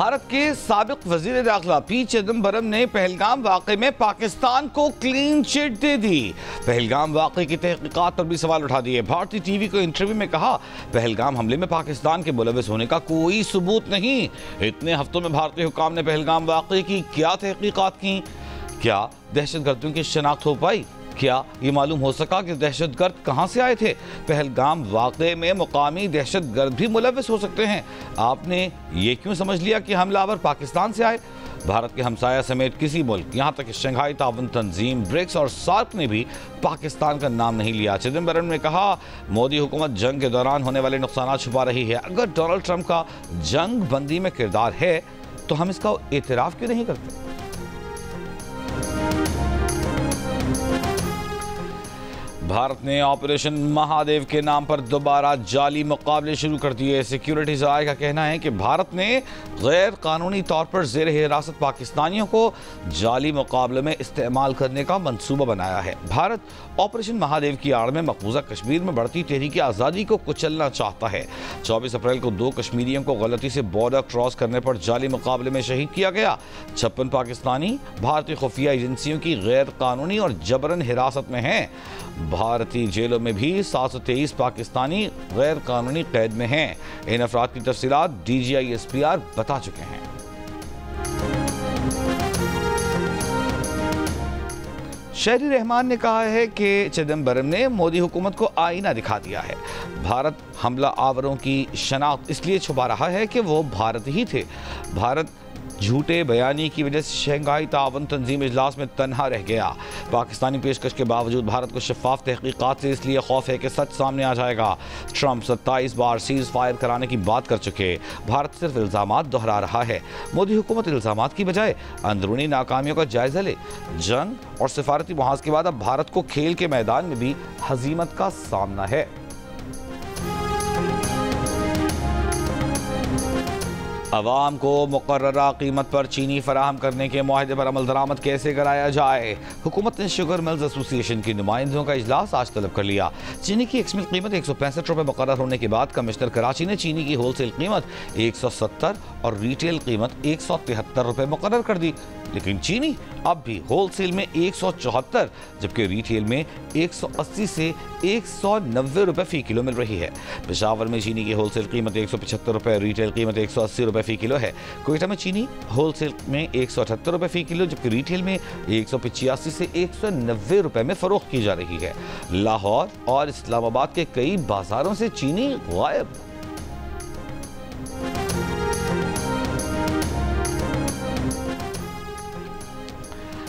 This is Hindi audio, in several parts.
भारत के साबिक वजीर दाखिला पी चिदम्बरम ने पहलगाम वाक़े में पाकिस्तान को क्लीन चिट दे दी। पहलगाम वाक़े की तहकीकात पर भी सवाल उठा दिए। भारतीय टीवी को इंटरव्यू में कहा, पहलगाम हमले में पाकिस्तान के मुलविस होने का कोई सबूत नहीं। इतने हफ्तों में भारतीय हुकाम ने पहलगाम वाक़े की क्या तहकीकात की? क्या दहशतगर्दों की शनाख्त हो पाई? क्या ये मालूम हो सका कि दहशतगर्द कहां से आए थे? पहलगाम वाक़े में मुकामी दहशतगर्द भी मुलविस हो सकते हैं। आपने ये क्यों समझ लिया कि हमलावर पाकिस्तान से आए? भारत के हमसाया समेत किसी मुल्क, यहाँ तक कि शंघाई ताउन तंजीम, ब्रिक्स और सार्क ने भी पाकिस्तान का नाम नहीं लिया। चिदम्बरम ने कहा, मोदी हुकूमत जंग के दौरान होने वाले नुकसान छुपा रही है। अगर डोनाल्ड ट्रंप का जंग बंदी में किरदार है तो हम इसका एतराफ़ क्यों नहीं करते? भारत ने ऑपरेशन महादेव के नाम पर दोबारा जाली मुकाबले शुरू कर दिए। सिक्योरिटी ज़राए का कहना है कि भारत ने गैर कानूनी तौर पर ज़ेर हिरासत पाकिस्तानियों को जाली मुकाबले में इस्तेमाल करने का मंसूबा बनाया है। भारत ऑपरेशन महादेव की आड़ में मकबूजा कश्मीर में बढ़ती तहरीक आज़ादी को कुचलना चाहता है। 24 अप्रैल को 2 कश्मीरियों को गलती से बॉर्डर क्रॉस करने पर जाली मुकाबले में शहीद किया गया। 56 पाकिस्तानी भारतीय खुफिया एजेंसियों की गैर कानूनी और जबरन हिरासत में हैं। भारतीय जेलों में भी 723 पाकिस्तानी गैर कानूनी कैद में हैं। इन अफराद की तफसीलात DGI SPR बता चुके हैं। शहरी रहमान ने कहा है कि चिदम्बरम ने मोदी हुकूमत को आईना दिखा दिया है। भारत हमला आवरों की शनाख्त इसलिए छुपा रहा है कि वो भारत ही थे। भारत झूठे बयानी की वजह से शंघाई ताउन तंजीम इजलास में तन्हा रह गया। पाकिस्तानी पेशकश के बावजूद भारत को शफाफ तहकीकात से इसलिए खौफ है कि सच सामने आ जाएगा। ट्रंप 27 बार सीज फायर कराने की बात कर चुके। भारत सिर्फ इल्ज़ामात दोहरा रहा है। मोदी हुकूमत इल्ज़ामात की बजाय अंदरूनी नाकामियों का जायजा ले। जंग और सिफारती मुहाज़ के बाद अब भारत को खेल के मैदान में भी हजीमत का सामना है। अवाम को मुकर्ररा कीमत पर चीनी फराहम करने के मुआहदे पर अमल दरामद कैसे कराया जाए? हुकूमत ने शुगर मिल्स एसोसिएशन के नुमाइंदों का इजलास आज तलब कर लिया। चीनी की एक्समिल कीमत 165 रुपये मुकर्रर होने के बाद कमिश्नर कराची ने चीनी की होलसेल कीमत 170 और रिटेल कीमत 173 रुपये मुकर्रर कर दी। लेकिन चीनी अब भी होलसेल में 174 जबकि रिटेल में 180 से 190 रुपये फी किलो मिल रही है। पेशावर में चीनी की होलसेल कीमत 175 रुपये, रिटेल कीमत 180 रुपये फी किलो है। कोयटा में चीनी होलसेल में 178 रुपये फी किलो जबकि रिटेल में 185 से 190 रुपये में फरोख्त की जा रही है। लाहौर और इस्लामाबाद के कई बाजारों से चीनी गायब।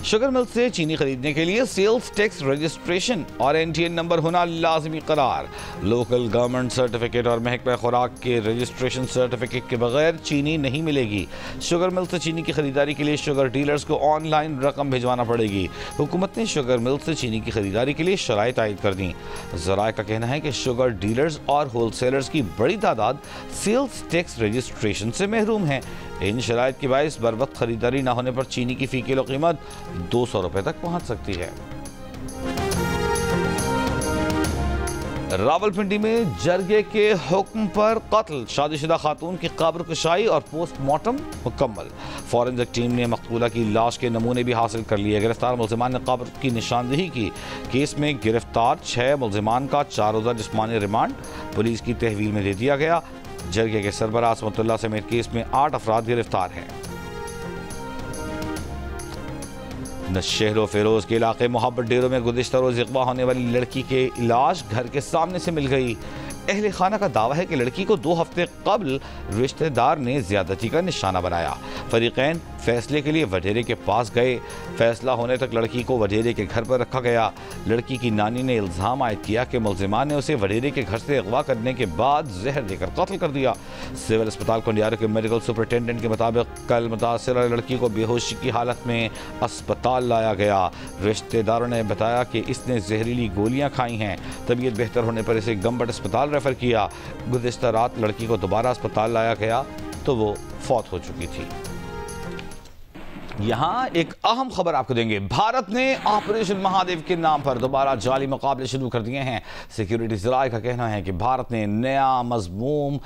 शुगर मिल से चीनी खरीदने के लिए सेल्स टैक्स रजिस्ट्रेशन और NTN नंबर होना लाजमी करार। लोकल गवर्नमेंट सर्टिफिकेट और महकमा खुराक के रजिस्ट्रेशन सर्टिफिकेट के बगैर चीनी नहीं मिलेगी। शुगर मिल से चीनी की खरीदारी के लिए शुगर डीलर्स को ऑनलाइन रकम भिजवाना पड़ेगी। हुकूमत ने शुगर मिल से चीनी की खरीदारी के लिए शराइत आयद कर दी। ज़राए का कहना है कि शुगर डीलर्स और होलसेलर्स की बड़ी तादाद सेल्स टैक्स रजिस्ट्रेशन से महरूम है। इन शराइत के बायस बर वक्त खरीदारी न होने पर चीनी की फी किलो कीमत 200 रुपए तक पहुंच सकती है। रावलपिंडी में जरगे के हुक्म पर कत्ल, शादीशुदा खातून की कब्र कुशाई और पोस्टमार्टम मुकम्मल। फॉरेंसिक टीम ने मकतूला की लाश के नमूने भी हासिल कर लिए। गिरफ्तार मुल्जिमान ने कब्र की निशानदेही की। केस में गिरफ्तार 6 मुल्जिमान का 4 रोज़ा जिस्मानी रिमांड पुलिस की तहवील में दे दिया गया। जरगे के सरबराह असमतुल्लाह समेत केस में 8 अफराद गिरफ्तार हैं। नशहरो फेरोज के इलाके मोहब्बत डेरों में गुज़िश्ता रोज़ अगवा होने वाली लड़की के लाश घर के सामने से मिल गई। अहले खाना का दावा है कि लड़की को 2 हफ्ते कबल रिश्तेदार ने ज्यादती का निशाना बनाया। फरीकैन फैसले के लिए वडेरे के पास गए। फैसला होने तक लड़की को वडेरे के घर पर रखा गया। लड़की की नानी ने इल्ज़ाम आयद किया कि मुल्जिमान ने उसे वडेरे के घर से अगवा करने के बाद जहर देकर कत्ल कर दिया। सिविल अस्पताल कोंडियारो के मेडिकल सुपरिटेंडेंट के मुताबिक कल मुतासरा लड़की को बेहोशी की हालत में अस्पताल लाया गया। रिश्तेदारों ने बताया कि इसने जहरीली गोलियां खाई हैं। तबीयत बेहतर होने पर इसे गंबट अस्पताल रेफर किया। गुज़िश्ता रात लड़की को दोबारा अस्पताल लाया गया तो वो फौत हो चुकी थी। यहां एक अहम खबर आपको देंगे। भारत ने ऑपरेशन महादेव के नाम पर दोबारा जाली मुकाबले शुरू कर दिए हैं। सिक्योरिटी ज़राए का कहना है कि भारत ने नया मज़मूम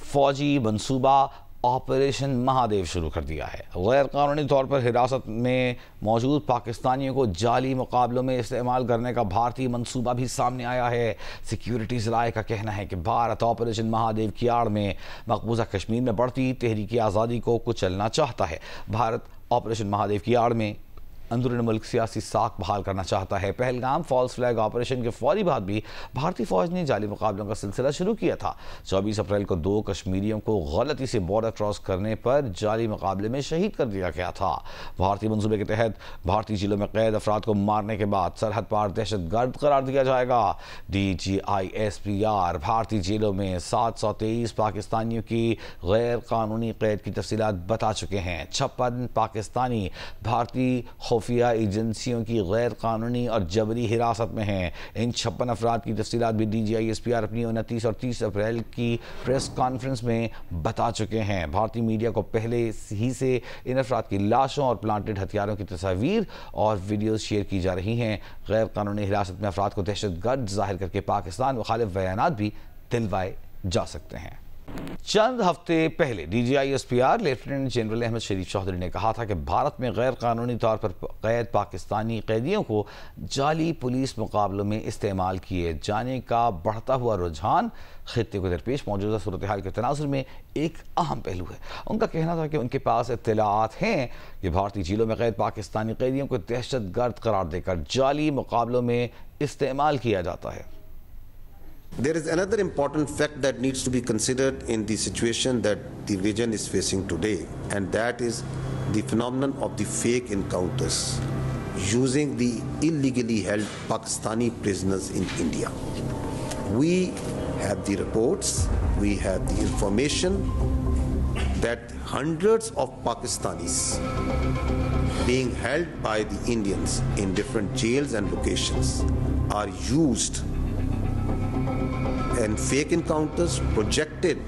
फौजी मंसूबा ऑपरेशन महादेव शुरू कर दिया है। गैर कानूनी तौर पर हिरासत में मौजूद पाकिस्तानियों को जाली मुकाबलों में इस्तेमाल करने का भारतीय मंसूबा भी सामने आया है। सिक्योरिटी ज़राए का कहना है कि भारत ऑपरेशन महादेव की आड़ में मकबूजा कश्मीर में बढ़ती तहरीकी आज़ादी को कुचलना चाहता है। भारत ऑपरेशन महादेव की आड़ में अंदरूनी मुल्क सियासी साख बहाल करना चाहता है। पहलगाम फॉल्स फ्लैग ऑपरेशन के फौरी बाद भी भारतीय फौज ने जाली मुकाबलों का सिलसिला शुरू किया था। 24 अप्रैल को 2 कश्मीरियों को गलती से बॉर्डर क्रॉस करने पर जाली मुकाबले में शहीद कर दिया गया था। भारतीय मंसूबे के तहत भारतीय जिलों में कैद अफराद को मारने के बाद सरहद पार दहशतगर्द करार दिया जाएगा। DGISPR भारतीय जेलों में 723 पाकिस्तानियों की गैर कानूनी कैद की तफसीलात बता चुके हैं। 56 पाकिस्तानी भारतीय खुफिया एजेंसियों की गैर कानूनी और जबरी हिरासत में हैं। इन 56 अफराद की तफसीलात भी DGISPR अपनी 29 और 30 अप्रैल की प्रेस कॉन्फ्रेंस में बता चुके हैं। भारतीय मीडिया को पहले ही से इन अफराद की लाशों और प्लांटेड हथियारों की तस्वीर और वीडियोज शेयर की जा रही हैं। गैर कानूनी हिरासत में अफराद को दहशतगर्द जाहिर करके पाकिस्तान मुखालिफ बयानात भी दिलवाए जा सकते हैं। चंद हफ्ते पहले DGISPR लेफ्टिनेंट जनरल अहमद शरीफ चौधरी ने कहा था कि भारत में गैर कानूनी तौर पर कैद पाकिस्तानी कैदियों को जाली पुलिस मुकाबलों में इस्तेमाल किए जाने का बढ़ता हुआ रुझान खित्ते को दरपेश मौजूदा सूरत हाल के तनाजुर में एक अहम पहलू है। उनका कहना था कि उनके पास इत्तलाआत हैं कि भारतीय जेलों में कैद पाकिस्तानी कैदियों को दहशतगर्द करार देकर जाली मुकाबलों में इस्तेमाल किया जाता है। There is another important fact that needs to be considered in the situation that the region is facing today, and that is the phenomenon of the fake encounters using the illegally held Pakistani prisoners in India. We have the reports, we have the information that hundreds of Pakistanis being held by the Indians in different jails and locations are used and fake encounters projected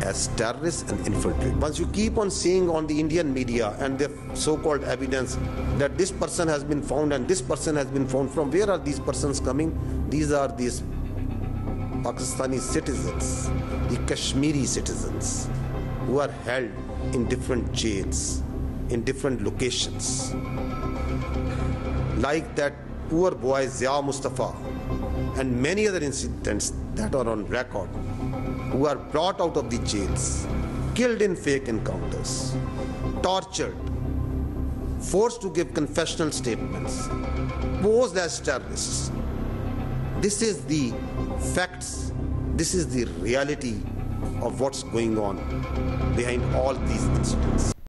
as terrorists and infiltrated. Once you keep on seeing on the Indian media and their so-called evidence that this person has been found and this person has been found, from where are these persons coming? These are these Pakistani citizens, the Kashmiri citizens who are held in different jails, in different locations. Like that poor boy Zia Mustafa and many other incidents that are on record, who are brought out of the jails, killed in fake encounters, tortured, forced to give confessional statements, posed as terrorists. This is the facts, this is the reality of what's going on behind all these incidents.